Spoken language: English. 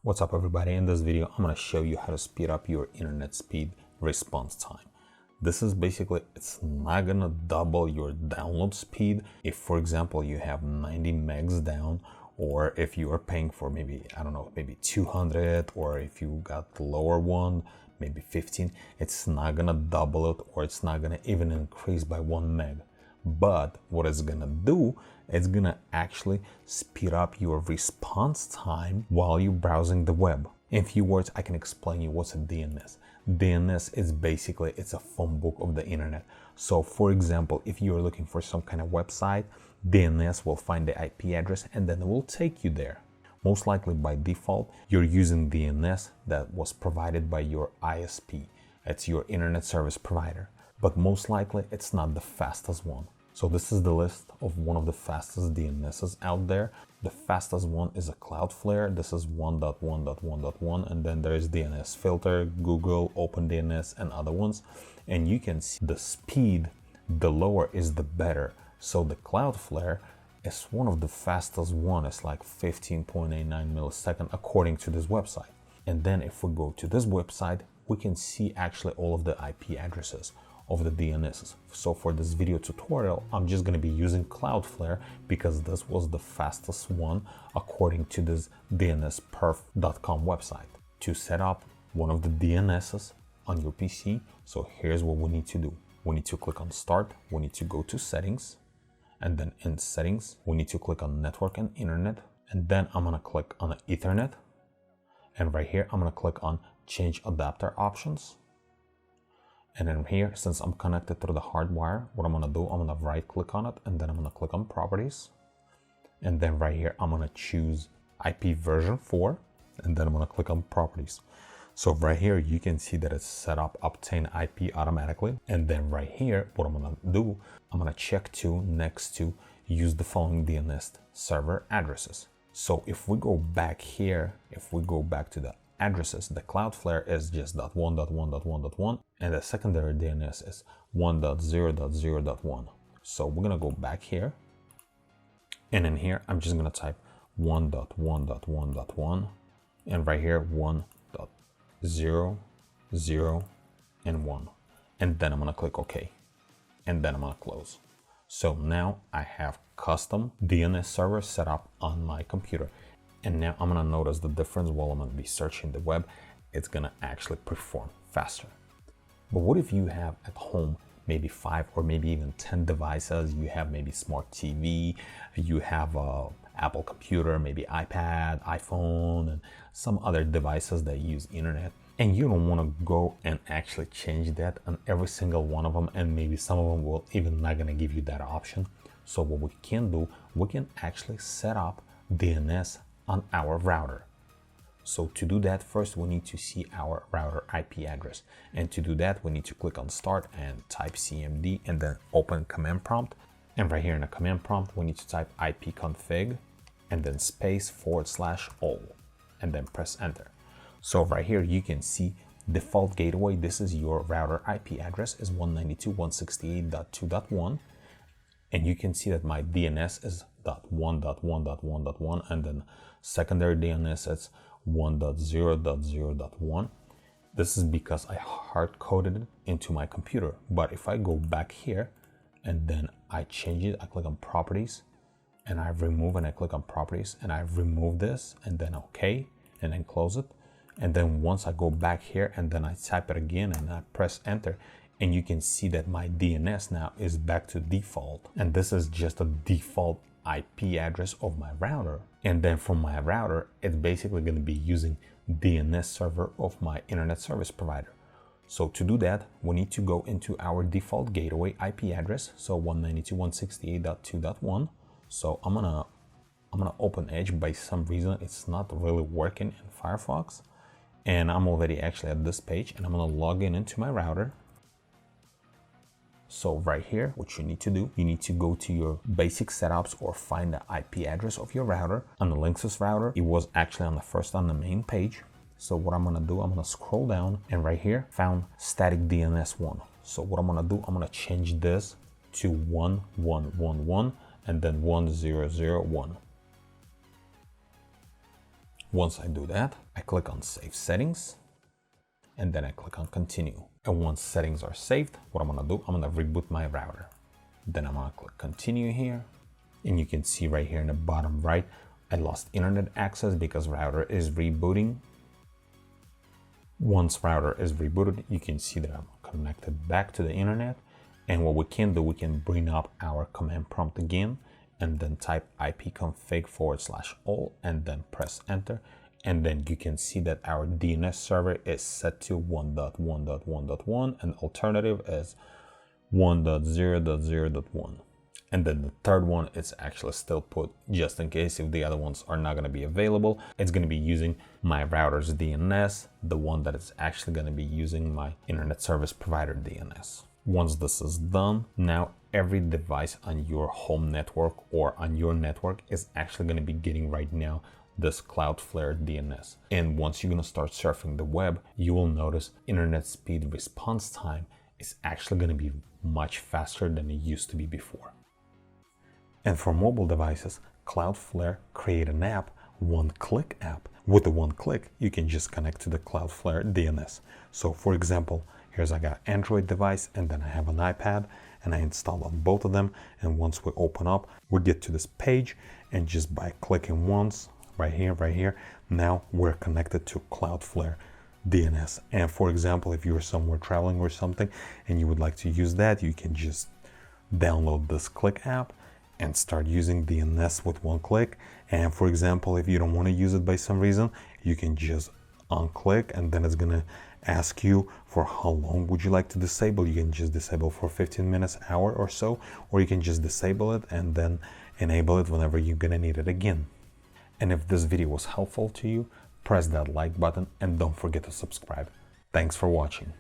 What's up everybody, in this video I'm going to show you how to speed up your internet speed response time. This is basically, it's not going to double your download speed if for example you have 90 megs down, or if you are paying for maybe, I don't know, maybe 200, or if you got the lower one, maybe 15, it's not going to double it, or it's not going to even increase by 1 meg. But what it's gonna do, it's gonna actually speed up your response time while you're browsing the web. In few words, I can explain you what's a DNS. DNS is basically, it's a phone book of the internet. So for example, if you're looking for some kind of website, DNS will find the IP address and then it will take you there. Most likely by default, you're using DNS that was provided by your ISP. It's your internet service provider. But most likely it's not the fastest one. So this is the list of one of the fastest DNSs out there. The fastest one is a Cloudflare. This is 1.1.1.1, and then there is DNS Filter, Google, OpenDNS, and other ones. And you can see the speed, the lower is the better. So the Cloudflare is one of the fastest one. It's like 15.89 milliseconds according to this website. And then if we go to this website, we can see actually all of the IP addresses of the DNSs. So for this video tutorial, I'm just going to be using Cloudflare because this was the fastest one according to this DNSperf.com website. To set up one of the DNSs on your PC, so here's what we need to do. We need to click on Start, we need to go to Settings, and then in Settings, we need to click on Network and Internet, and then I'm going to click on Ethernet, and right here, I'm going to click on Change Adapter Options. And then here, since I'm connected through the hardwire, what I'm gonna do, I'm gonna right click on it and then I'm gonna click on Properties. And then right here, I'm gonna choose IP version 4 and then I'm gonna click on Properties. So right here, you can see that it's set up obtain IP automatically. And then right here, what I'm gonna do, I'm gonna check next to use the following DNS server addresses. So if we go back here, if we go back to the addresses, the Cloudflare is just .1.1.1.1 and the secondary DNS is 1.0.0.1. So we're gonna go back here, and in here I'm just gonna type 1.1.1.1 and right here 1.0, 0 and 1, and then I'm gonna click OK, and then I'm gonna close. So now I have custom DNS server set up on my computer. And now I'm gonna notice the difference while I'm gonna be searching the web. It's gonna actually perform faster. But what if you have at home maybe 5 or maybe even 10 devices? You have maybe smart TV, you have a Apple computer, maybe iPad, iPhone, and some other devices that use internet. And you don't wanna go and actually change that on every single one of them, and maybe some of them will even not gonna give you that option. So what we can do, we can actually set up DNS on our router. So to do that, first we need to see our router IP address, and to do that we need to click on Start and type CMD and then open command prompt, and right here in the command prompt we need to type ipconfig and then space/all and then press enter. So right here you can see default gateway, this is your router IP address is 192.168.2.1, and you can see that my DNS is .1.1.1.1 and then secondary DNS is 1.0.0.1. This is because I hard coded it into my computer. But if I go back here and then I change it, I click on Properties and I remove, and I click on Properties and I remove this and then OK and then close it. And then once I go back here and then I type it again and I press enter, and you can see that my DNS now is back to default. And this is just a default IP address of my router. And then from my router, it's basically going to be using DNS server of my internet service provider. So to do that, we need to go into our default gateway IP address. So 192.168.2.1. So I'm gonna open Edge. By some reason, it's not really working in Firefox. And I'm already actually at this page, and I'm gonna log into my router. So right here, what you need to do, you need to go to your basic setups or find the IP address of your router. On the Linksys router, it was actually on the main page. So what I'm gonna do, I'm gonna scroll down, and right here, found static DNS1. So what I'm gonna do, I'm gonna change this to 1111 and then 1001. Once I do that, I click on Save Settings, and then I click on Continue. And once settings are saved, what I'm gonna do, I'm gonna reboot my router. Then I'm gonna click Continue here, and you can see right here in the bottom right, I lost internet access because router is rebooting. Once router is rebooted, you can see that I'm connected back to the internet. And what we can do, we can bring up our command prompt again, and then type ipconfig/all, and then press enter. And then you can see that our DNS server is set to 1.1.1.1 and alternative is 1.0.0.1. And then the third one is actually still put just in case if the other ones are not going to be available. It's going to be using my router's DNS, the one that is actually going to be using my internet service provider DNS. Once this is done, now every device on your home network or on your network is actually going to be getting right now this Cloudflare DNS. And once you're going to start surfing the web, you will notice internet speed response time is actually going to be much faster than it used to be before. And for mobile devices, Cloudflare created an app, one-click app. With the one click, you can just connect to the Cloudflare DNS. So for example, here's I got an Android device and then I have an iPad and I installed on both of them. And once we open up, we get to this page and just by clicking once, right here, now we're connected to Cloudflare DNS. And for example, if you're somewhere traveling or something and you would like to use that, you can just download this Click app and start using DNS with one click. And for example, if you don't want to use it by some reason, you can just unclick and then it's gonna ask you for how long would you like to disable. You can just disable for 15 minutes, hour or so, or you can just disable it and then enable it whenever you're gonna need it again. And if this video was helpful to you, press that like button and don't forget to subscribe. Thanks for watching.